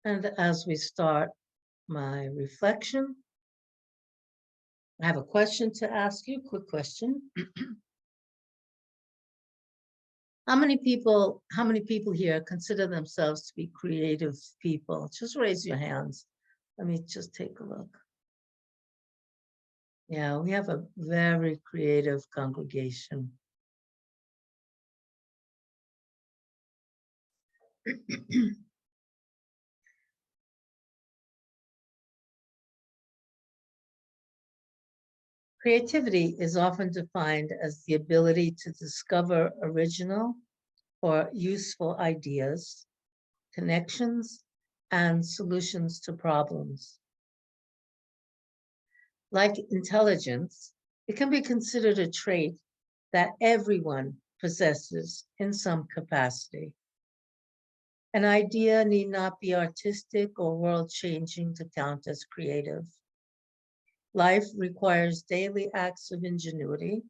And as we start my reflection, I have a question to ask you, quick question. How many people here consider themselves to be creative people? Just raise your hands. Let me just take a look. Yeah, we have a very creative congregation. Creativity is often defined as the ability to discover original or useful ideas, connections, and solutions to problems. Like intelligence, it can be considered a trait that everyone possesses in some capacity. An idea need not be artistic or world-changing to count as creative. Life requires daily acts of ingenuity,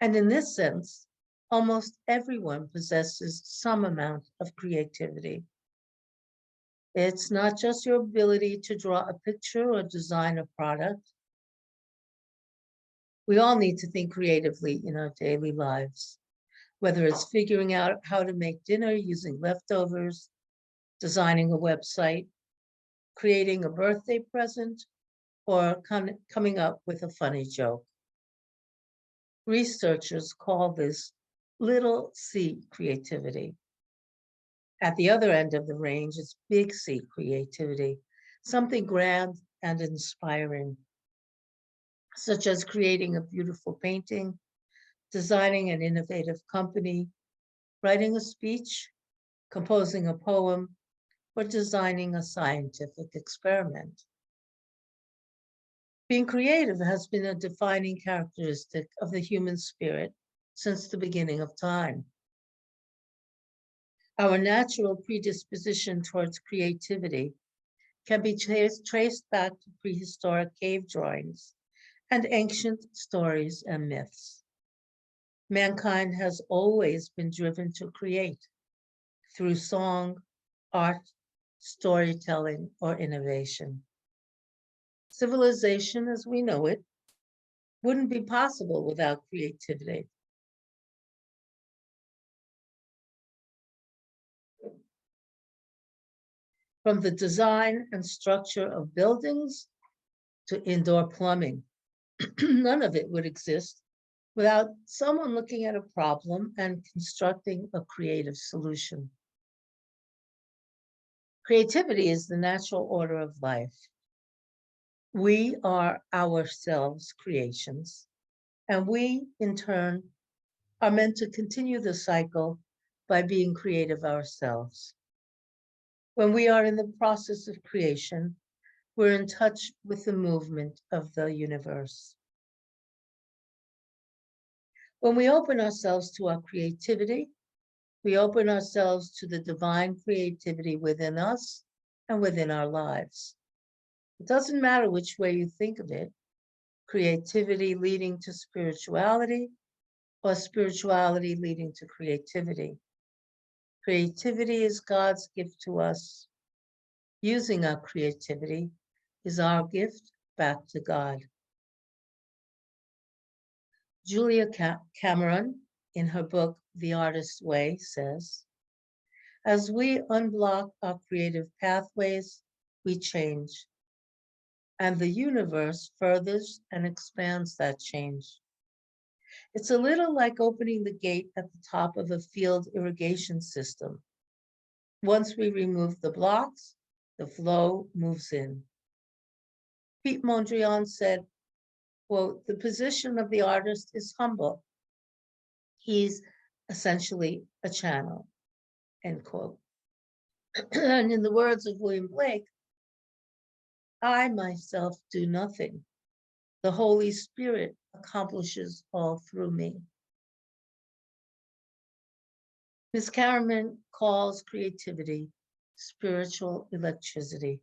and in this sense, almost everyone possesses some amount of creativity. It's not just your ability to draw a picture or design a product. We all need to think creatively in our daily lives, whether it's figuring out how to make dinner using leftovers, designing a website, creating a birthday present, or coming up with a funny joke. Researchers call this little c creativity. At the other end of the range is big C creativity, something grand and inspiring, such as creating a beautiful painting, designing an innovative company, writing a speech, composing a poem, or designing a scientific experiment. Being creative has been a defining characteristic of the human spirit since the beginning of time. Our natural predisposition towards creativity can be traced back to prehistoric cave drawings and ancient stories and myths. Mankind has always been driven to create through song, art, storytelling, or innovation. Civilization as we know it wouldn't be possible without creativity. From the design and structure of buildings to indoor plumbing, none of it would exist without someone looking at a problem and constructing a creative solution. Creativity is the natural order of life. We are ourselves creations, and we, in turn, are meant to continue the cycle by being creative ourselves. When we are in the process of creation, we're in touch with the movement of the universe. When we open ourselves to our creativity, we open ourselves to the divine creativity within us and within our lives. It doesn't matter which way you think of it, creativity leading to spirituality or spirituality leading to creativity. Creativity is God's gift to us. Using our creativity is our gift back to God. Julia Cameron, in her book, The Artist's Way, says, as we unblock our creative pathways, we change. And the universe furthers and expands that change. It's a little like opening the gate at the top of a field irrigation system. Once we remove the blocks, the flow moves in. Pete Mondrian said, quote, the position of the artist is humble. He's essentially a channel, end quote. And in the words of William Blake, I myself do nothing. The Holy Spirit accomplishes all through me. Ms. Cameron calls creativity spiritual electricity.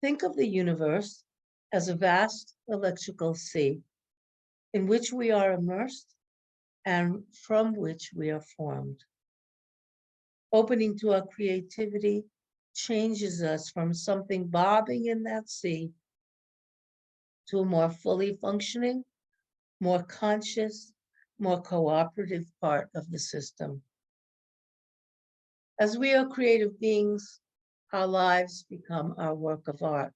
Think of the universe as a vast electrical sea in which we are immersed and from which we are formed. Opening to our creativity changes us from something bobbing in that sea to a more fully functioning, more conscious, more cooperative part of the system. As we are creative beings, our lives become our work of art.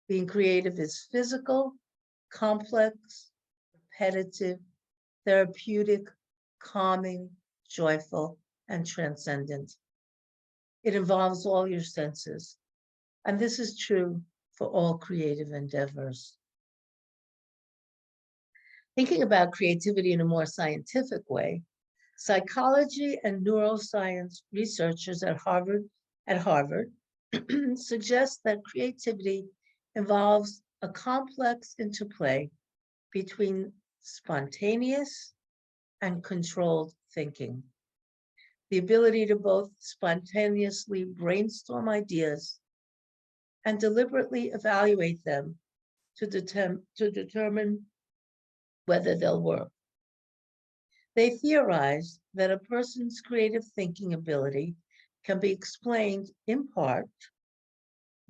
Being creative is physical, complex, repetitive, therapeutic, calming, joyful, and transcendent. It involves all your senses, and this is true for all creative endeavors. Thinking about creativity in a more scientific way, psychology and neuroscience researchers at Harvard suggest that creativity involves a complex interplay between spontaneous and controlled thinking. The ability to both spontaneously brainstorm ideas and deliberately evaluate them to determine whether they'll work. They theorize that a person's creative thinking ability can be explained in part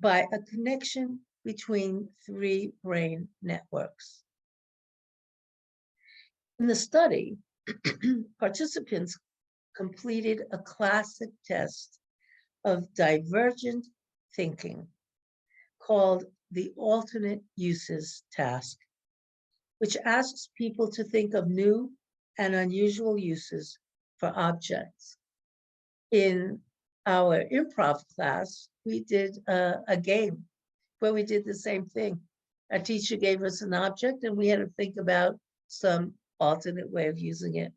by a connection between three brain networks. In the study, participants completed a classic test of divergent thinking called the alternate uses task, which asks people to think of new and unusual uses for objects. In our improv class, we did a game where we did the same thing. Our teacher gave us an object and we had to think about some alternate way of using it.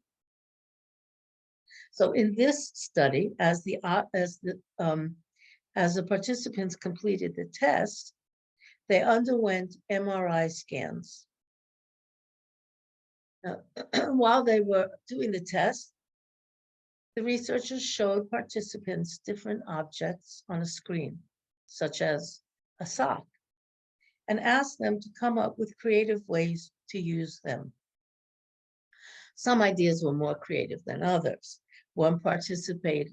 So in this study, as the participants completed the test, they underwent MRI scans. Now, while they were doing the test, the researchers showed participants different objects on a screen, such as a sock, and asked them to come up with creative ways to use them. Some ideas were more creative than others. One participant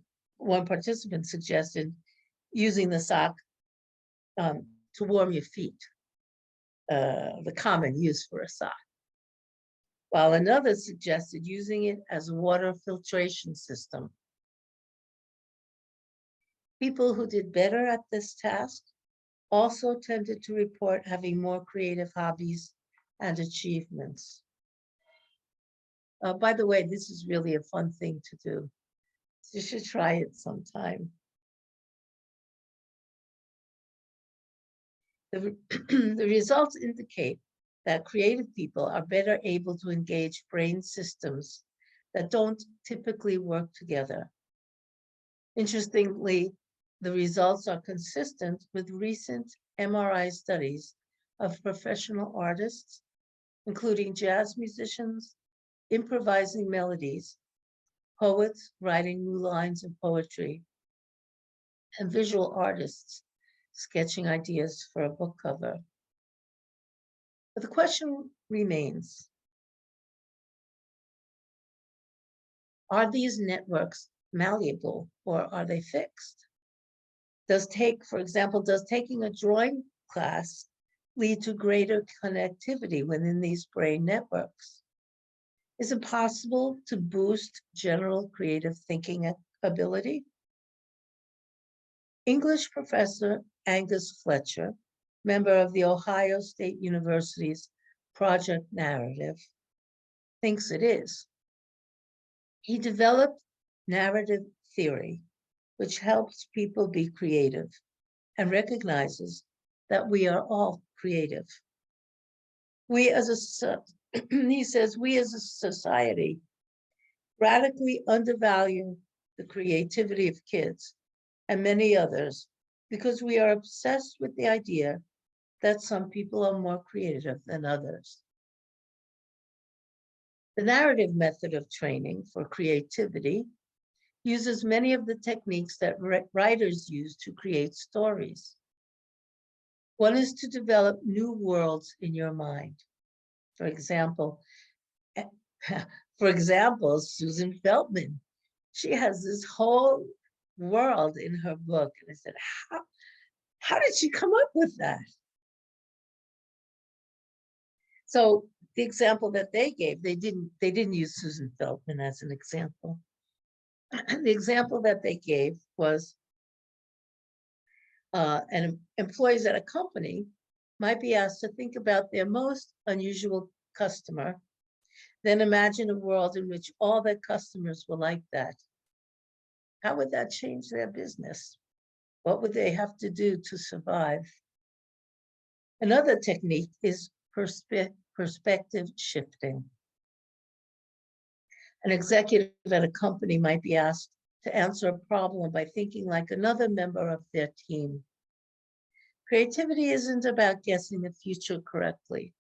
suggested using the sock to warm your feet, the common use for a sock, while another suggested using it as a water filtration system. People who did better at this task also tended to report having more creative hobbies and achievements. By the way, this is really a fun thing to do. You should try it sometime. The results indicate that creative people are better able to engage brain systems that don't typically work together. Interestingly, the results are consistent with recent MRI studies of professional artists, including jazz musicians, improvising melodies, poets writing new lines of poetry, and visual artists sketching ideas for a book cover. But the question remains, are these networks malleable or are they fixed? For example, does taking a drawing class lead to greater connectivity within these brain networks? Is it possible to boost general creative thinking ability? English professor Angus Fletcher, member of the Ohio State University's Project Narrative, thinks it is. He developed narrative theory, which helps people be creative and recognizes that we are all creative. He says, we as a society radically undervalue the creativity of kids and many others because we are obsessed with the idea that some people are more creative than others. The narrative method of training for creativity uses many of the techniques that writers use to create stories. One is to develop new worlds in your mind. For example, Susan Feldman, she has this whole world in her book. And I said, how did she come up with that? So the example that they gave, they didn't use Susan Feldman as an example. The example that they gave was employees at a company might be asked to think about their most unusual customer, then imagine a world in which all their customers were like that. How would that change their business? What would they have to do to survive? Another technique is perspective shifting. An executive at a company might be asked to answer a problem by thinking like another member of their team. Creativity isn't about guessing the future correctly.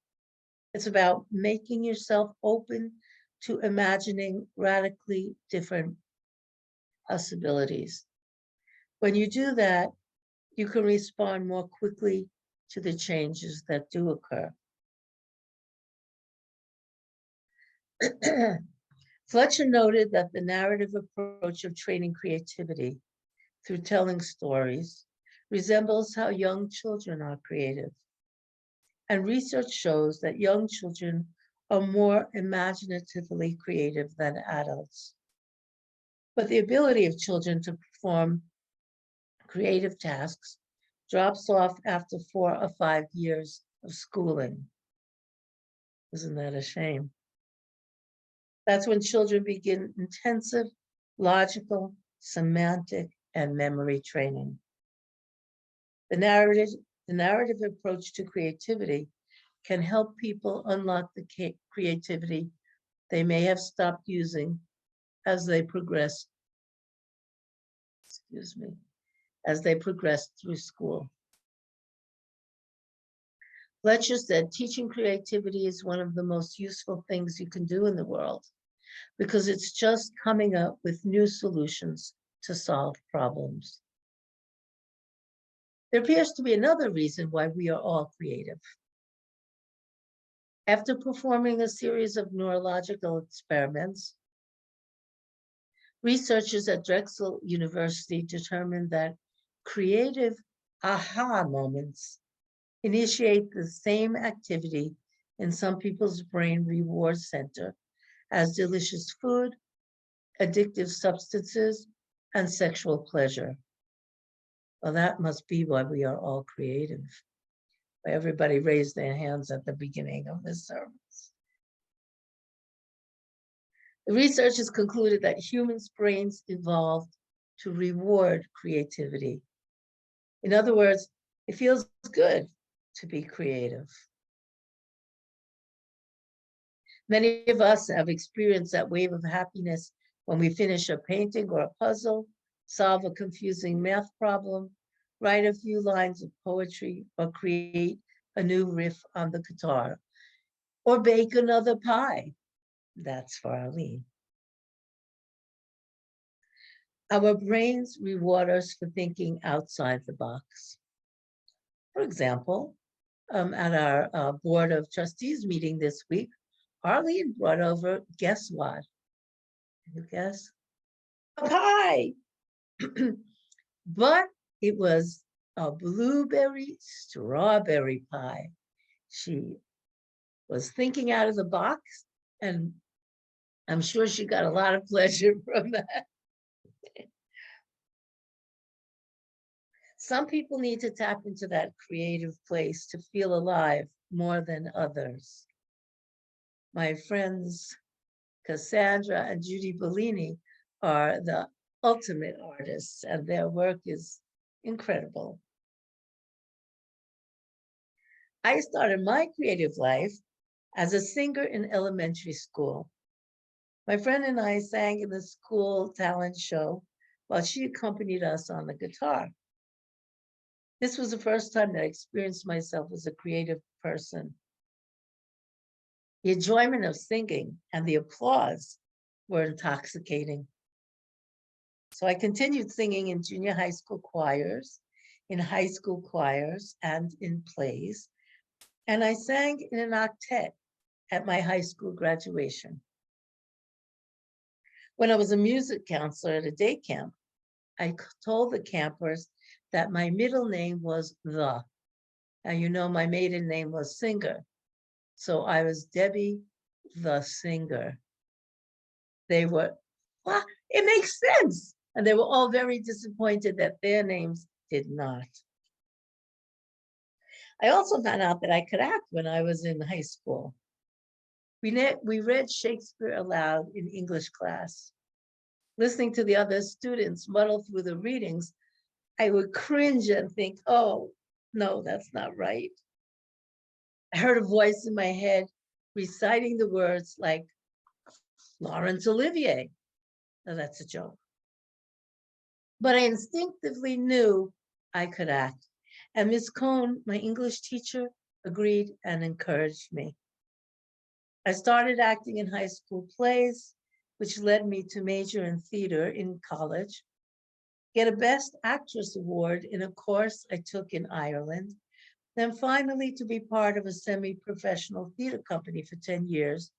It's about making yourself open to imagining radically different possibilities. When you do that, you can respond more quickly to the changes that do occur. Fletcher noted that the narrative approach of training creativity through telling stories resembles how young children are creative. And research shows that young children are more imaginatively creative than adults. But the ability of children to perform creative tasks drops off after 4 or 5 years of schooling. Isn't that a shame? That's when children begin intensive, logical, semantic, and memory training. The narrative approach to creativity can help people unlock the creativity they may have stopped using as they progress, as they progress through school. Fletcher said, teaching creativity is one of the most useful things you can do in the world because it's just coming up with new solutions to solve problems. There appears to be another reason why we are all creative. After performing a series of neurological experiments, researchers at Drexel University determined that creative aha moments initiate the same activity in some people's brain reward center as delicious food, addictive substances, and sexual pleasure. Well, that must be why we are all creative. Everybody raised their hands at the beginning of this service. The researchers concluded that humans' brains evolved to reward creativity. In other words, it feels good to be creative. Many of us have experienced that wave of happiness when we finish a painting or a puzzle, solve a confusing math problem, write a few lines of poetry, or create a new riff on the guitar, or bake another pie. That's for Arlene. Our brains reward us for thinking outside the box. For example, at our Board of Trustees meeting this week, Arlene brought over, guess what? Can you guess? A pie. But it was a blueberry strawberry pie. She was thinking out of the box, and I'm sure she got a lot of pleasure from that. Some people need to tap into that creative place to feel alive more than others. My friends Cassandra and Judy Bellini are the ultimate artists, and their work is incredible. I started my creative life as a singer in elementary school. My friend and I sang in the school talent show while she accompanied us on the guitar. This was the first time that I experienced myself as a creative person. The enjoyment of singing and the applause were intoxicating. So I continued singing in junior high school choirs, in high school choirs, and in plays. And I sang in an octet at my high school graduation. When I was a music counselor at a day camp, told the campers that my middle name was The. Now, you know, my maiden name was Singer. So I was Debbie the Singer. They were, well, it makes sense. And they were all very disappointed that their names did not. I also found out that I could act when I was in high school. We read Shakespeare aloud in English class. Listening to the other students muddle through the readings, I would cringe and think, oh, no, that's not right. I heard a voice in my head reciting the words like Laurence Olivier. Now that's a joke. But I instinctively knew I could act. And Miss Cohn, my English teacher, agreed and encouraged me. I started acting in high school plays, which led me to major in theater in college, get a Best Actress award in a course I took in Ireland, then finally to be part of a semi-professional theater company for 10 years,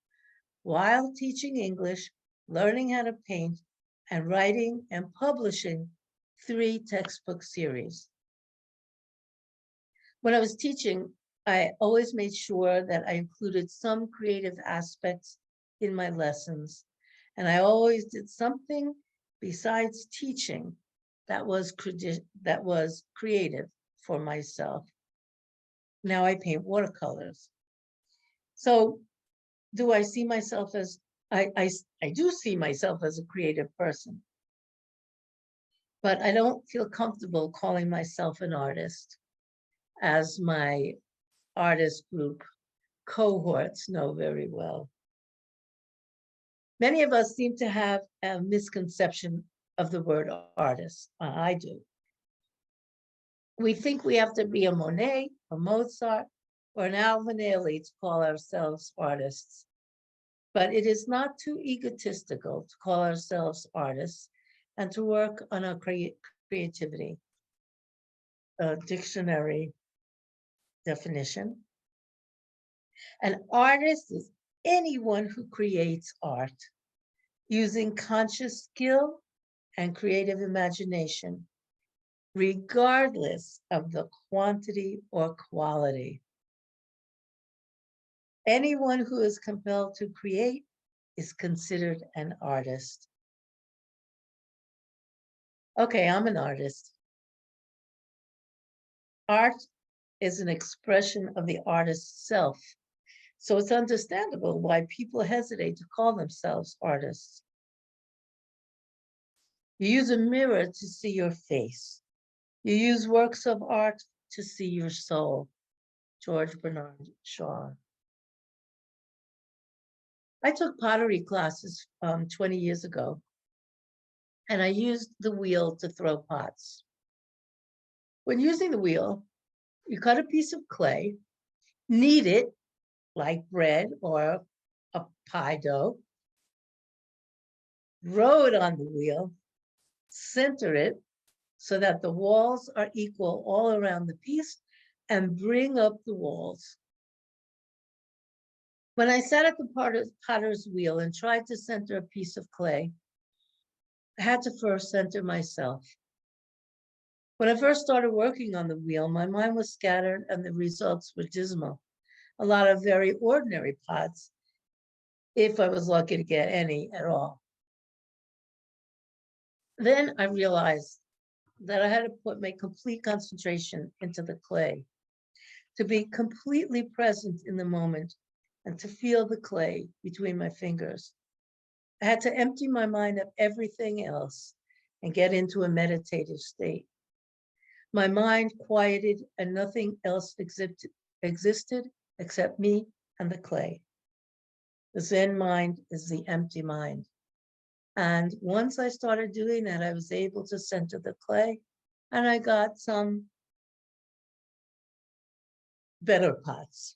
while teaching English, learning how to paint, and writing and publishing 3 textbook series. When I was teaching, I always made sure that I included some creative aspects in my lessons, and I always did something besides teaching that was creative for myself. Now I paint watercolors. So do I see myself as, I do see myself as a creative person, but I don't feel comfortable calling myself an artist, as my artist group cohorts know very well. Many of us seem to have a misconception of the word artist. I do. We think we have to be a Monet, a Mozart, or an Alvin Ailey to call ourselves artists. But it is not too egotistical to call ourselves artists and to work on our creativity. A dictionary definition. An artist is anyone who creates art using conscious skill and creative imagination, regardless of the quantity or quality. Anyone who is compelled to create is considered an artist. Okay, I'm an artist. Art is an expression of the artist's self. So it's understandable why people hesitate to call themselves artists. You use a mirror to see your face. You use works of art to see your soul. George Bernard Shaw. I took pottery classes 20 years ago, and I used the wheel to throw pots. When using the wheel, you cut a piece of clay, knead it like bread or a pie dough, roll it on the wheel, center it so that the walls are equal all around the piece, and bring up the walls. When I sat at the potter's wheel and tried to center a piece of clay, I had to first center myself. When I first started working on the wheel, my mind was scattered and the results were dismal. A lot of very ordinary pots, if I was lucky to get any at all. Then I realized that I had to put my complete concentration into the clay, to be completely present in the moment and to feel the clay between my fingers. I had to empty my mind of everything else and get into a meditative state. My mind quieted and nothing else existed except me and the clay. The Zen mind is the empty mind. And once I started doing that, I was able to center the clay, and I got some better pots.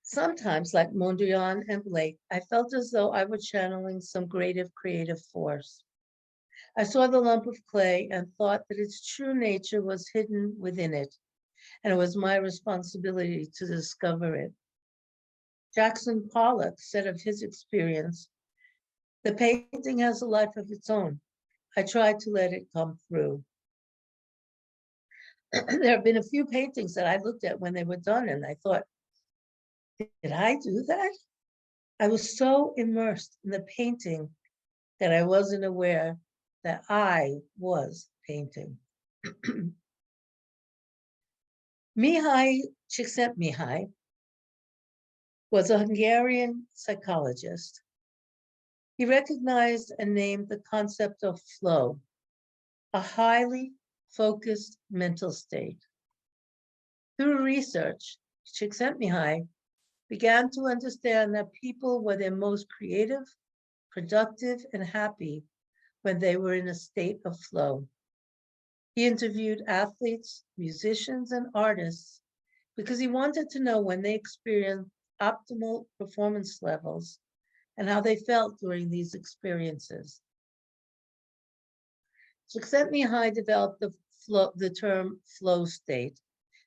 Sometimes, like Mondrian and Blake, I felt as though I were channeling some creative force. I saw the lump of clay and thought that its true nature was hidden within it, and it was my responsibility to discover it. Jackson Pollock said of his experience, "The painting has a life of its own. I tried to let it come through. There have been a few paintings that I looked at when they were done, and I thought, did I do that? I was so immersed in the painting that I wasn't aware that I was painting. Mihai Csikszentmihalyi was a Hungarian psychologist. He recognized and named the concept of flow, a highly focused mental state. Through research, Csikszentmihalyi began to understand that people were their most creative, productive, and happy when they were in a state of flow. He interviewed athletes, musicians, and artists because he wanted to know when they experienced optimal performance levels and how they felt during these experiences. Csikszentmihalyi developed the term flow state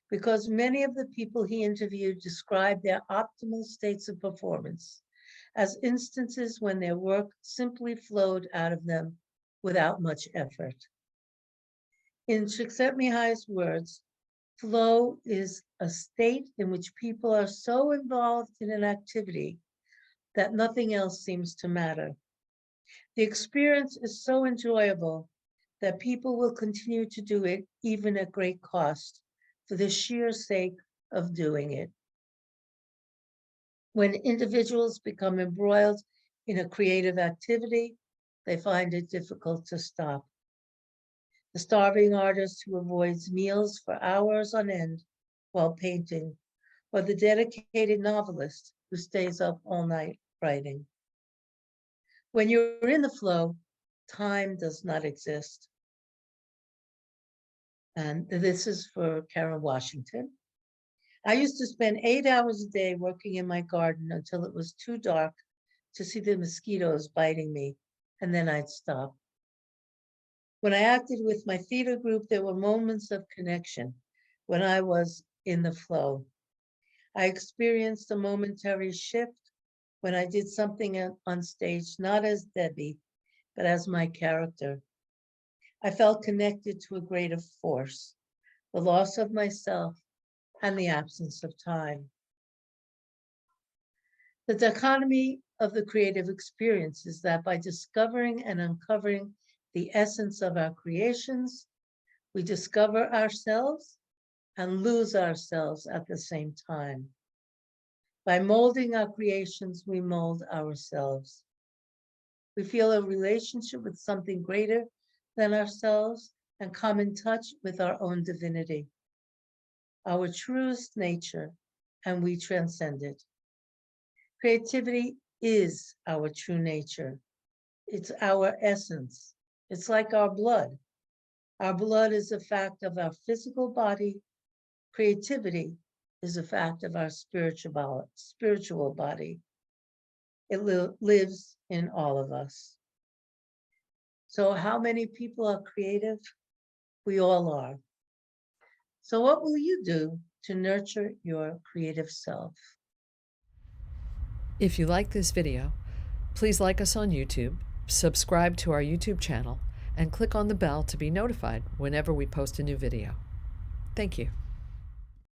because many of the people he interviewed described their optimal states of performance as instances when their work simply flowed out of them without much effort. In Csikszentmihalyi's words, flow is a state in which people are so involved in an activity that nothing else seems to matter. The experience is so enjoyable that people will continue to do it even at great cost for the sheer sake of doing it. When individuals become embroiled in a creative activity, they find it difficult to stop. The starving artist who avoids meals for hours on end while painting, or the dedicated novelist who stays up all night writing. When you're in the flow, time does not exist. And this is for Karen Washington. I used to spend 8 hours a day working in my garden until it was too dark to see the mosquitoes biting me, and then I'd stop. When I acted with my theater group, there were moments of connection when I was in the flow. I experienced a momentary shift when I did something on stage, not as Debbie, but as my character. I felt connected to a greater force, the loss of myself and the absence of time. The dichotomy of the creative experience is that by discovering and uncovering the essence of our creations, we discover ourselves and lose ourselves at the same time. By molding our creations, we mold ourselves. We feel a relationship with something greater than ourselves and come in touch with our own divinity, our truest nature, and we transcend it. Creativity is our true nature. It's our essence. It's like our blood. Our blood is a fact of our physical body. Creativity is a fact of our spiritual body. It lives in all of us. So how many people are creative? We all are. So what will you do to nurture your creative self? If you like this video, please like us on YouTube, subscribe to our YouTube channel, and click on the bell to be notified whenever we post a new video. Thank you.